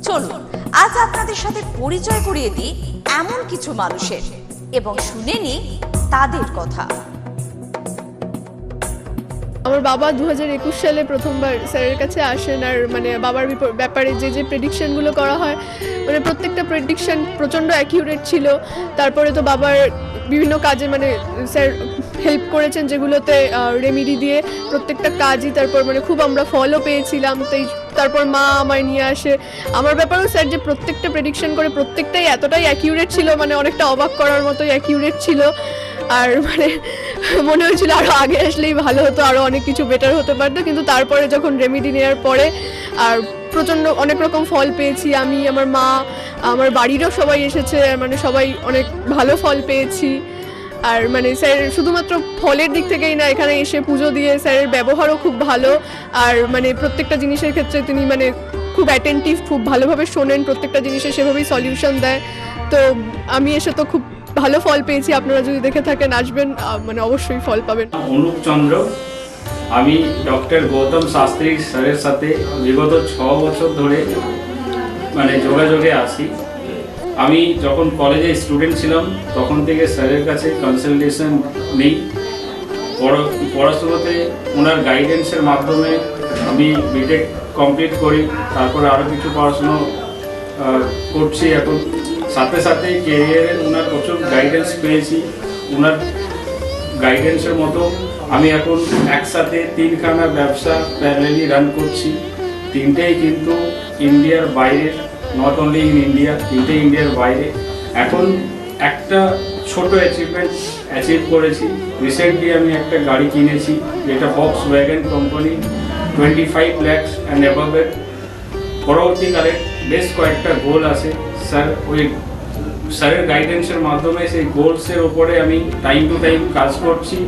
চলুন আজ আপনাদের সাথে পরিচয় করিয়ে দিই এমন কিছু মানুষের এবং শুনে নিই তাদের কথা। আমার বাবা 2021 সালে প্রথমবার স্যারের কাছে আসেন, আর মানে বাবার ব্যাপারে যে প্রেডিকশনগুলো করা হয়, মানে প্রত্যেকটা প্রেডিকশন প্রচণ্ড অ্যাকিউরেট ছিল। তারপরে তো বাবার বিভিন্ন কাজে মানে স্যার হেল্প করেছেন, যেগুলোতে রেমিডি দিয়ে প্রত্যেকটা কাজই তারপর মানে খুব আমরা ফলও পেয়েছিলাম। তারপর মা আমায় নিয়ে আসে। আমার ব্যাপারেও স্যার যে প্রত্যেকটা প্রেডিকশন করে প্রত্যেকটাই এতটাই অ্যাকিউরেট ছিল, মানে অনেকটা অবাক করার মতোই অ্যাকিউরেট ছিল। আর মানে মনে হয়েছিল আরও আগে আসলেই ভালো হতো, আরও অনেক কিছু বেটার হতে পারতো। কিন্তু তারপরে যখন রেমিডি নেওয়ার পরে আর প্রচণ্ড অনেক রকম ফল পেয়েছি আমি, আমার মা, আমার বাড়িরও সবাই এসেছে, মানে সবাই অনেক ভালো ফল পেয়েছি। আর মানে স্যার শুধুমাত্র ফলের দিক থেকেই না, এখানে এসে পুজো দিয়ে স্যারের ব্যবহারও খুব ভালো। আর মানে প্রত্যেকটা জিনিসের ক্ষেত্রে তিনি মানে খুব অ্যাটেন্টিভ, খুব ভালোভাবে শোনেন, প্রত্যেকটা জিনিসের সেভাবেই সলিউশন দেয়। তো আমি এসে তো খুব ভালো ফল পেয়েছি। আপনারা যদি দেখে থাকেন, আসবেন, মানে অবশ্যই ফল পাবেন। অনুপ চন্দ্র, আমি ডক্টর গৌতম শাস্ত্রী স্যারের সাথে বিগত 6 বছর ধরে মানে যোগাযোগে আছি। আমি যখন কলেজে স্টুডেন্ট ছিলাম তখন থেকে স্যারের কাছে কনসালটেশন নেই। পড়াশোনাতে ওনার গাইডেন্সের মাধ্যমে আমি বিটেক কমপ্লিট করি, তারপরে আরও কিছু পড়াশুনো করছি এখন। সাথে সাথে ক্যারিয়ারে ওনার প্রচুর গাইডেন্স পেয়েছি। ওনার গাইডেন্সের মতো আমি এখন একসাথে 3খানা ব্যবসা প্যারালালি রান করছি। 3টেই কিন্তু ইন্ডিয়ার বাইরে, নট অনলি ইন ইন্ডিয়া, 3টেই ইন্ডিয়ার বাইরে। এখন একটা ছোট অ্যাচিভ করেছি। রিসেন্টলি আমি একটা গাড়ি কিনেছি, যেটা Volkswagen কোম্পানি, 25 lakhs অ্যান্ড অ্যাবাভের। পরবর্তীকালে বেশ কয়েকটা গোল আছে। স্যারের গাইডেন্সের মাধ্যমে সেই গোলসের ওপরে আমি টাইম টু টাইম কাজ করছি।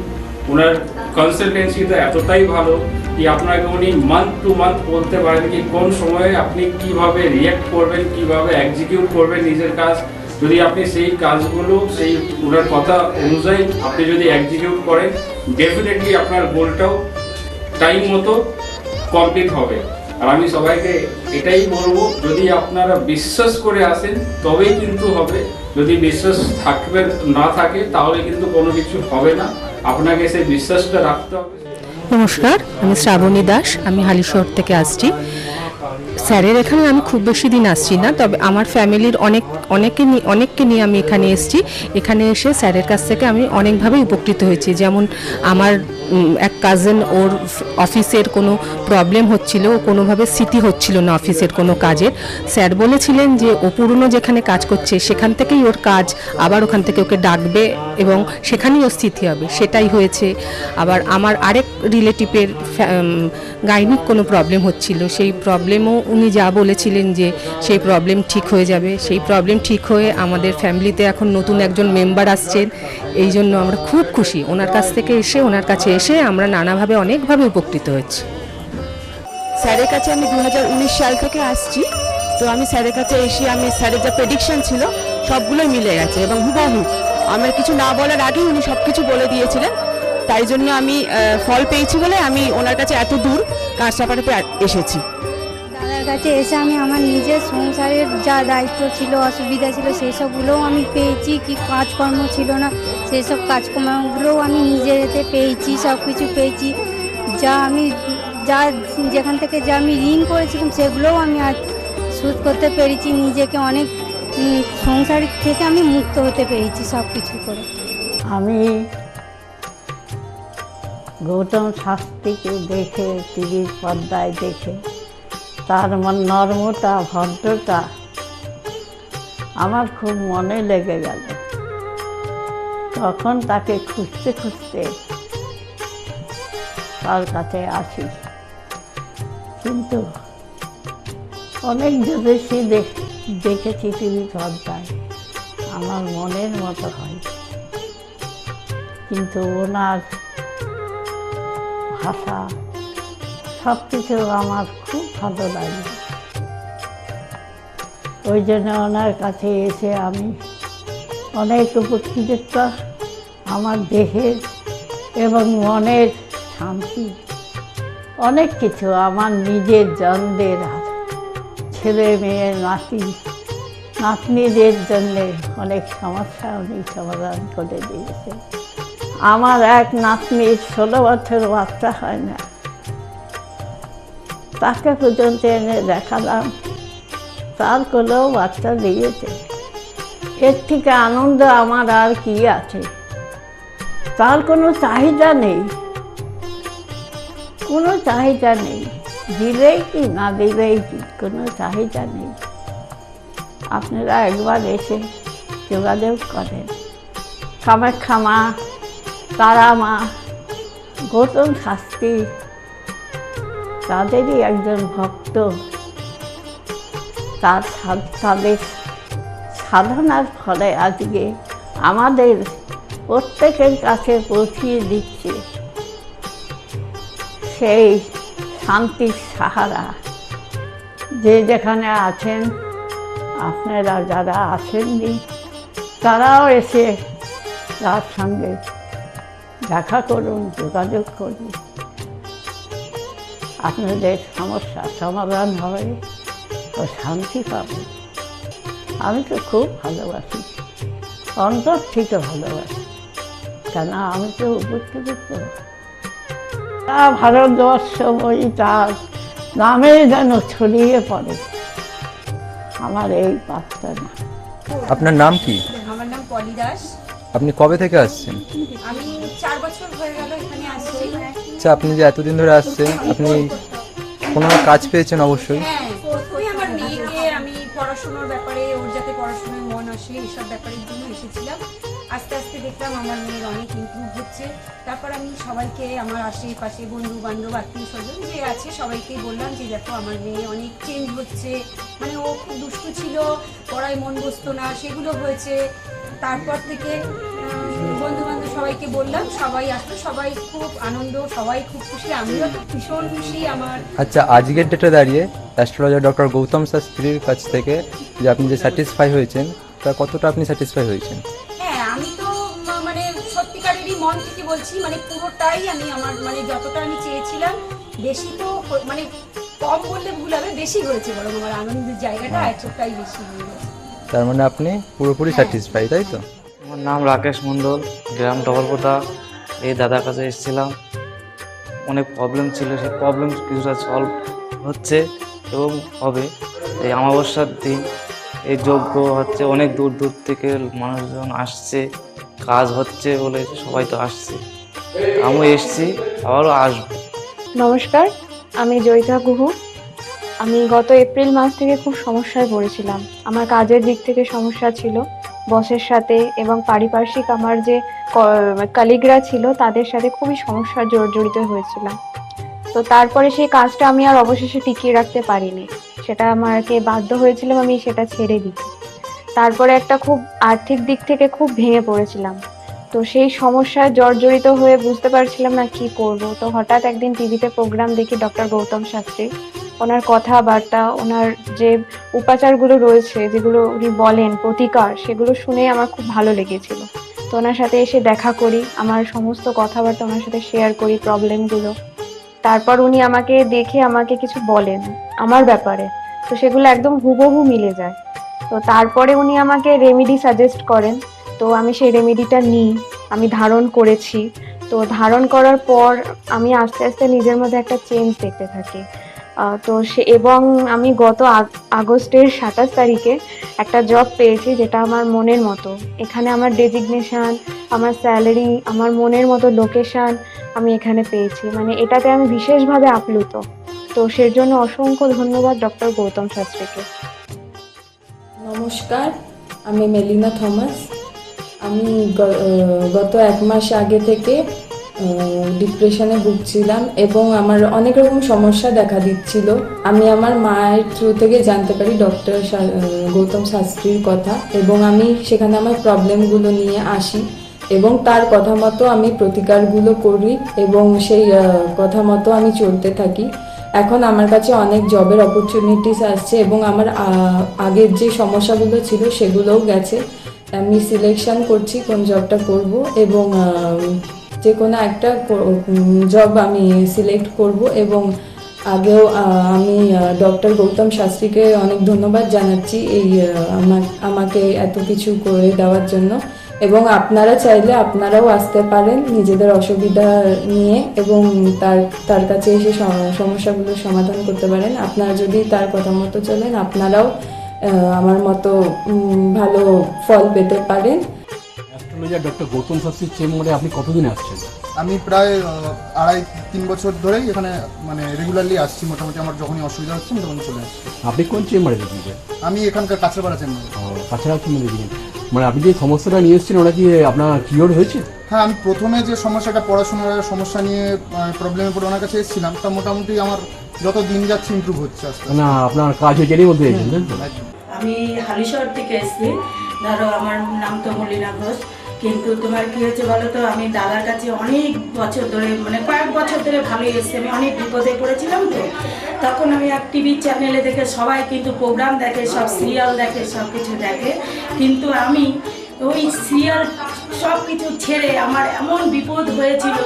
ওনার কনসালটেন্সিটা এতটাই ভালো কি আপনাকে উনি মান্থ টু মান্থ বলতে পারেন কি কোন সময়ে আপনি কিভাবে রিঅ্যাক্ট করবেন, কিভাবে এক্সিকিউট করবেন নিজের কাজ। যদি আপনি সেই কাজগুলো সেই ওনার কথা অনুযায়ী আপনি যদি এক্সিকিউট করেন, ডেফিনেটলি আপনার গোলটাও টাইম মতো কমপ্লিট হবে। আর আমি সবাইকে এটাই বলবো, যদি আপনারা বিশ্বাস করে আসেন তবেই কিন্তু হবে। যদি বিশ্বাস না থাকে তাহলে কিন্তু কোনো কিছু হবে না। আপনাকে সেই বিশ্বাসটা রাখতে হবে। নমস্কার, আমি শ্রাবণী দাস, আমি হালিশহর থেকে আসছি। স্যারের এখানে আমি খুব বেশি দিন আসছি না, তবে আমার ফ্যামিলির অনেককে নিয়ে আমি এখানে এসেছি। এখানে এসে স্যারের কাছ থেকে আমি অনেকভাবে উপকৃত হয়েছি। যেমন আমার এক কাজিন, ওর অফিসের কোনো প্রবলেম হচ্ছিল, ও কোনোভাবে স্থিতি হচ্ছিল না অফিসের কোনো কাজের। স্যার বলেছিলেন যে ও পুরনো যেখানে কাজ করছে সেখান থেকেই ওর কাজ, আবার ওখান থেকে ওকে ডাকবে এবং সেখানেই ওর স্থিতি হবে। সেটাই হয়েছে। আবার আমার আরেক রিলেটিভের গাইনিক কোনো প্রবলেম হচ্ছিল, সেই প্রবলেমও উনি যা বলেছিলেন যে সেই প্রবলেম ঠিক হয়ে যাবে, সেই প্রবলেম ঠিক হয়ে আমাদের ফ্যামিলিতে এখন নতুন একজন মেম্বার আসছেন। এই জন্য আমরা খুব খুশি। ওনার কাছ থেকে এসে, ওনার কাছে এসে আমরা নানাভাবে অনেকভাবে উপকৃত হচ্ছি। স্যারের কাছে আমি 2019 সাল থেকে আসছি। তো আমি স্যারের কাছে এসে আমি স্যারের যা প্রেডিকশন ছিল সবগুলোই মিলে গেছে এবং হুবহু আমার কিছু না বলার আগেই উনি সব কিছু বলে দিয়েছিলেন। তাই জন্য আমি ফল পেয়েছি বলে আমি ওনার কাছে এত দূর কাঁচরাপাড়াতে এসেছি। দাদার কাছে এসে আমি আমার নিজের সংসারের যা দায়িত্ব ছিল, অসুবিধা ছিল, সেই সবগুলোও আমি পেয়েছি। কি কাজকর্ম ছিল না, সেই সব কাজকর্মগুলোও আমি নিজেতে পেয়েছি, সব কিছু পেয়েছি। যেখান থেকে যা আমি ঋণ করেছিলাম সেগুলোও আমি আজ শোধ করতে পেরেছি। নিজেকে অনেক সংসার থেকে আমি মুক্ত হতে পেরেছি সব কিছু করে। আমি গৌতম শাস্ত্রীকে দেখে, টিভির পর্দায় দেখে তার নর্মতা, ভদ্রতা আমার খুব মনে লেগে গেল। তখন তাকে খুঁজতে খুঁজতে তার কাছে আসি, কিন্তু অনেক জ্যোতিষী দেখেছি টিভি পর্দায়, আমার মনের মতো হয়। কিন্তু ওনার ভাষা সব কিছু আমার খুব ভালো লাগে। ওই জন্য ওনার কাছে এসে আমি অনেক উপকৃত। আমার দেহের এবং মনের শান্তি অনেক কিছু আমার নিজের জনদের ছেলে মেয়ে নাতি নাতনিদের জন্যে অনেক সমস্যা উনি সমাধান করে দিয়েছে। আমার এক নাতনির 16 বছর বাচ্চা হয় না, তাকে পর্যন্ত এনে দেখালাম, তার কোলেও বাচ্চা দিয়েছে। এর থেকে আনন্দ আমার আর কি আছে? তার কোনো চাহিদা নেই, কোনো চাহিদা নেই, দিলেই কি না দিলেই কি, কোনো চাহিদা নেই। আপনারা একবার এসে যোগাযোগ করেন। কামাখ্যা মা, তারা মা, গৌতম শাস্ত্রী তাদেরই একজন ভক্ত। তাদের সাধনার ফলে আজকে আমাদের প্রত্যেকের কাছে পৌঁছিয়ে দিচ্ছে সেই শান্তির সাহারা। যে যেখানে আছেন, আপনারা যারা আসেননি তারাও এসে তার সঙ্গে দেখা করুন, যোগাযোগ করুন, আপনাদের সমস্যার সমাধান হবে ও শান্তি পাবে। আমি তো খুব ভালোবাসি, অন্তর থেকে ভালোবাসি, কেন আমি তো উপকৃত। ভারতবর্ষ বই তার নামে যেন ছড়িয়ে পড়ে আমার এই প্রার্থনা। আপনার নাম কি? আমার নাম পলি দাস। আপনি কবে থেকে আসছেন? আমি 4 বছর হয়ে গেল এখানে আসছি। আচ্ছা, আপনি যে এতদিন ধরে আসছেন, আপনি কোনো কাজ পেয়েছেন অবশ্যই? হ্যাঁ, প্রথমে আমার মেয়েকে আমি পড়াশোনার ব্যাপারে, ওর যাতে পড়াশোনায় মন আসে এইসব ব্যাপারের জন্য এসেছিলাম। আস্তে আস্তে দেখলাম আমার মেয়ের অনেক ইমপ্রুভ হচ্ছে। তারপর আমি সবাইকে, আমার আশেপাশে বন্ধু বান্ধব আত্মীয় স্বজন যে আছে সবাইকেই বললাম যে দেখো আমার মেয়ে অনেক চেঞ্জ হচ্ছে, মানে ও খুব দুষ্টু ছিল, পড়ায় মন বসতো না, সেগুলো হয়েছে। তারপর থেকে বন্ধু বান্ধব সবাইকে বললাম, সবাই আসলো, সবাই খুব আনন্দ, সবাই খুব খুশি, আমিও তো ভীষণ খুশি। আমার আচ্ছা, আজকের ডেটে দাঁড়িয়ে অ্যাস্ট্রোলজার ডক্টর গৌতম শাস্ত্রীর কাছ থেকে যে আপনি যে স্যাটিসফাই হয়েছেন, তা কতটা আপনি স্যাটিসফাই হয়েছেন? হ্যাঁ, আমি তো মানে সত্যিকারেরই মন থেকে বলছি, মানে পুরোটাই আমি আমার মানে যতটা আমি চেয়েছিলাম, বেশি তো মানে কম বললে ভুল হবে, বেশি হয়েছে, বরং আমার আনন্দের জায়গাটা এতটাই বেশি হয়ে গেছে। তার মানে আপনি পুরোপুরি স্যাটিসফাই, তাই তো? আমার নাম রাকেশ মণ্ডল, গ্রাম টগরপোতা। এই দাদার কাছে এসেছিলাম, অনেক প্রবলেম ছিল, সেই প্রবলেম কিছুটা সলভ হচ্ছে এবং হবে। এই অমাবস্যার দিন এই যজ্ঞ হচ্ছে, অনেক দূর দূর থেকে মানুষজন আসছে, কাজ হচ্ছে বলে সবাই তো আসছে, আমিও এসছি, আবারও আসবো। নমস্কার, আমি জয়িতা গুহ। আমি গত এপ্রিল মাস থেকে খুব সমস্যায় পড়েছিলাম। আমার কাজের দিক থেকে সমস্যা ছিল, বসের সাথে এবং পারিপার্শ্বিক আমার যে কলিগরা ছিল তাদের সাথে খুবই সমস্যা জড়িত হয়েছিলাম। তো তারপরে সেই কাজটা আমি আর অবশেষে টিকিয়ে রাখতে পারিনি, সেটা আমাকে বাধ্য হয়েছিলাম আমি সেটা ছেড়ে দিতে। তারপরে একটা খুব আর্থিক দিক থেকে খুব ভেঙে পড়েছিলাম। তো সেই সমস্যায় জর্জরিত হয়ে বুঝতে পারছিলাম না কি করব। তো হঠাৎ একদিন টিভিতে প্রোগ্রাম দেখি ডক্টর গৌতম শাস্ত্রী, ওনার কথাবার্তা, ওনার যে উপাচারগুলো রয়েছে, যেগুলো উনি বলেন প্রতিকার, সেগুলো শুনে আমার খুব ভালো লেগেছিল। তো ওনার সাথে এসে দেখা করি, আমার সমস্ত কথাবার্তা ওনার সাথে শেয়ার করি, প্রবলেমগুলো। তারপর উনি আমাকে দেখে আমাকে কিছু বলেন আমার ব্যাপারে, তো সেগুলো একদম হুবহু মিলে যায়। তো তারপরে উনি আমাকে রেমেডি সাজেস্ট করেন, তো আমি সেই রেমেডিটা নিই, আমি ধারণ করেছি। তো ধারণ করার পর আমি আস্তে আস্তে নিজের মধ্যে একটা চেঞ্জ দেখতে থাকি। তো এবং আমি গত আগস্টের 27 তারিখে একটা জব পেয়েছি, যেটা আমার মনের মতো। এখানে আমার ডেজিগনেশন, আমার স্যালারি, আমার মনের মতো লোকেশন আমি এখানে পেয়েছি, মানে এটাতে আমি বিশেষভাবে আপ্লুত। তো সের জন্য অসংখ্য ধন্যবাদ ডক্টর গৌতম শাস্ত্রীকে। নমস্কার, আমি মেলিনা থমাস। আমি গত 1 মাস আগে থেকে ডিপ্রেশনে ভুগছিলাম এবং আমার অনেক রকম সমস্যা দেখা দিচ্ছিল। আমি আমার মায়ের থ্রু থেকে জানতে পারি ডক্টর গৌতম শাস্ত্রীর কথা, এবং আমি সেখানে আমার প্রবলেমগুলো নিয়ে আসি এবং তার কথা মতো আমি প্রতিকারগুলো করি এবং সেই কথা মতো আমি চলতে থাকি। এখন আমার কাছে অনেক জবের অপরচুনিটিস আসছে এবং আমার আগের যে সমস্যাগুলো ছিল সেগুলোও গেছে। আমি সিলেকশন করছি কোন জবটা করব এবং যে কোনো একটা জব আমি সিলেক্ট করব। এবং আগেও আমি ডক্টর গৌতম শাস্ত্রীকে অনেক ধন্যবাদ জানাচ্ছি এই আমাকে এত কিছু করে দেওয়ার জন্য। এবং আপনারা চাইলে আপনারাও আসতে পারেন নিজেদের অসুবিধা নিয়ে এবং তার কাছে এসে সমস্যাগুলোর সমাধান করতে পারেন। আপনারা যদি তার কথা মতো চলেন আপনারাও আমার মতো ভালো ফল পেতে পারেন। অ্যাস্ট্রোলজার ডক্টর গৌতম শাস্ত্রীর চেম্বারে আপনি কতদিন আসছেন? আমি প্রায় 2.5-3 বছর ধরেই এখানে মানে রেগুলারলি আসছি। মোটামুটি আমার যখনই অসুবিধা হচ্ছে আমি তখন চলে আসছি। আপনি কোন চেম্বারে দেখিয়েছেন? আমি এখানকার কাছাপাড়া চেম্বারে। কাছাড়া চেম্বারে দেখিয়েছেন, মানে আপনি যে সমস্যাটা নিয়ে এসেছেন ওটা কি আপনার কিওর হয়েছে? হ্যাঁ, আমি প্রথমে যে সমস্যাটা পড়াশোনার সমস্যা নিয়ে প্রবলেমে পড়ে ওনার কাছে এসেছিলাম, তা মোটামুটি আমার যত দিন যাচ্ছে ইমপ্রুভ হচ্ছে আস্তে আস্তে। না আপনার কাজ হয়েছে এরই মধ্যে এসেছেন, তাই তো? আমি হালিশহর থেকে এসেছি। ধরো আমার নাম তো মলিনা ঘোষ, কিন্তু তোমার কি হয়েছে বলো তো, আমি দাদার কাছে অনেক বছর ধরে মানে কয়েক বছর ধরে ভালোই এসেছি। আমি অনেক বিপদে পড়েছিলাম, তো তখন আমি এক টিভি চ্যানেলে দেখে সবাই কিন্তু প্রোগ্রাম দেখে, সব সিরিয়াল দেখে, সব কিছু দেখে, কিন্তু আমি ওই সিরিয়াল সব কিছু ছেড়ে আমার এমন বিপদ হয়েছিল,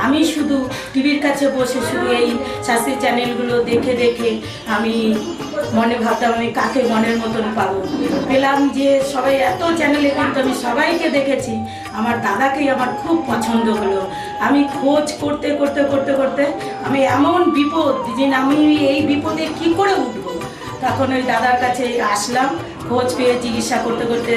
আমি শুধু টিভির কাছে বসে শুধু এই শাস্ত্রী চ্যানেলগুলো দেখে দেখে আমি মনে ভাবতাম আমি কাকে মনের মতন পাবো। পেলাম যে সবাই এত চ্যানেলে, কিন্তু আমি সবাইকে দেখেছি, আমার দাদাকেই আমার খুব পছন্দ হলো। আমি খোঁজ করতে করতে করতে করতে আমি এমন বিপদ যে আমি এই বিপদে কি করে উঠবো, তখন ওই দাদার কাছে আসলাম। খোঁজ পেয়ে চিকিৎসা করতে করতে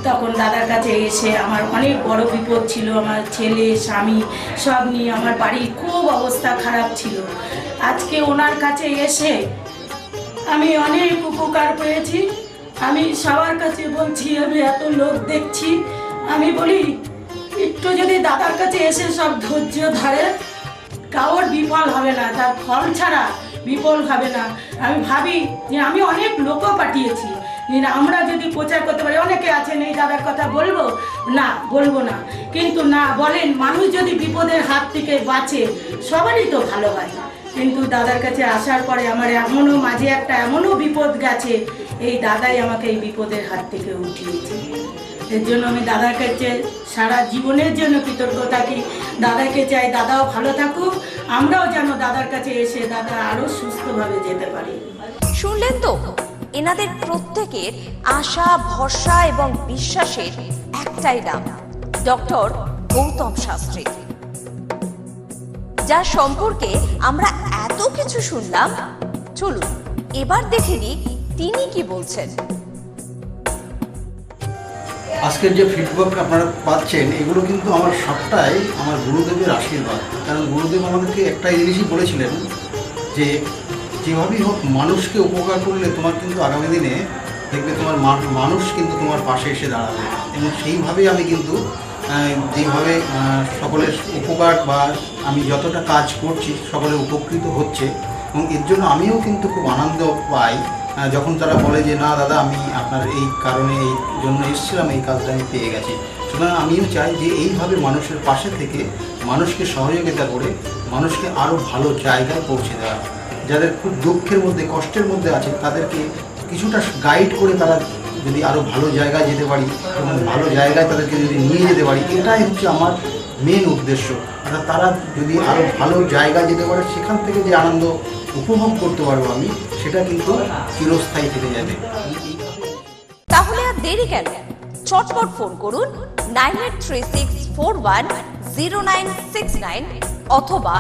তখন দাদার কাছে এসে আমার অনেক বড় বিপদ ছিল, আমার ছেলে স্বামী সব নিয়ে আমার বাড়ির খুব অবস্থা খারাপ ছিল। আজকে ওনার কাছে এসে আমি অনেক উপকার পেয়েছি। আমি সবার কাছে বলছি, আমি এত লোক দেখছি, আমি বলি একটু যদি দাদার কাছে এসে সব ধৈর্য ধরে, কারোর বিফল হবে না, তার ফল ছাড়া বিফল হবে না। আমি ভাবি যে আমি অনেক লোকও পাঠিয়েছি, আমরা যদি প্রচার করতে পারি, অনেকে আছেন এই দাদার কথা বলবো না, বলবো না, কিন্তু না বলেন, মানুষ যদি বিপদের হাত থেকে বাঁচে সবারই তো ভালো হয়। কিন্তু দাদার কাছে আসার পরে আমার এমনও মাঝে একটা এমনও বিপদ গেছে, এই দাদাই আমাকে এই বিপদের হাত থেকে উঠিয়েছে। এর জন্য আমি দাদার কাছে সারা জীবনের জন্য কৃতজ্ঞ থাকি। দাদাকে চাই দাদাও ভালো থাকুক, আমরাও যেন দাদার কাছে এসে দাদা আরও সুস্থভাবে যেতে পারি। শুনলেন তো, এনাদের প্রত্যেকের আশা, ভরসা এবং বিশ্বাসের একটাই নাম, ডক্টর গৌতম শাস্ত্রী, যার সম্পর্কে আমরা এত কিছু শুনলাম। চলুন এবার দেখে নিই তিনি কি বলছেন। আজকের যে ফিডব্যাক আপনারা পাচ্ছেন এগুলো কিন্তু আমার সবটাই আমার গুরুদেবের আশীর্বাদ। কারণ গুরুদেব আমাদেরকে একটাই জিনিসই বলেছিলেন যে যেভাবেই হোক মানুষকে উপকার করলে তোমার কিন্তু আগামী দিনে দেখবে তোমার মানুষ কিন্তু তোমার পাশে এসে দাঁড়াবে। এবং সেইভাবেই আমি কিন্তু যেভাবে সকলের উপকার বা আমি যতটা কাজ করছি সকলে উপকৃত হচ্ছে, এবং এর জন্য আমিও কিন্তু খুব আনন্দ পাই যখন তারা বলে যে না দাদা আমি আপনার এই কারণে এই জন্য এসেছিলাম, এই কাজটা আমি পেয়ে গেছি। সুতরাং আমিও চাই যে এইভাবে মানুষের পাশে থেকে মানুষকে সহযোগিতা করে মানুষকে আরও ভালো জায়গায় পৌঁছে দেওয়া। যাদের খুব দুঃখের মধ্যে কষ্টের মধ্যে আছে তাদেরকে কিছুটা গাইড করে তারা যদি আরও ভালো জায়গায় যেতে পারি এবং ভালো জায়গায় তাদেরকে যদি নিয়ে যেতে পারি, এটাই হচ্ছে আমার মেন উদ্দেশ্য। অর্থাৎ তারা যদি আরও ভালো জায়গায় যেতে পারে, সেখান থেকে যে আনন্দ উপভোগ করতে পারবো আমি, সেটা কিন্তু চিরস্থায়ী থেকে যাবে। তাহলে আর দেরি কেন, চটপট ফোন করুন 9836410969 অথবা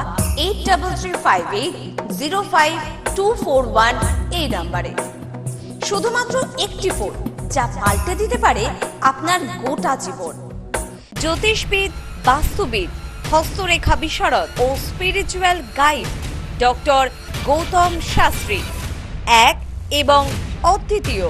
8335805241 এই নাম্বারে। শুধুমাত্র একটি ফোন, যা পাল্টে দিতে পারে আপনার গোটা জীবন। জ্যোতিষবিদ, বাস্তুবিদ, হস্তরেখা বিশারদ ও spiritual guide doctor Gautam Shastri, এক এবং অদ্বিতীয়।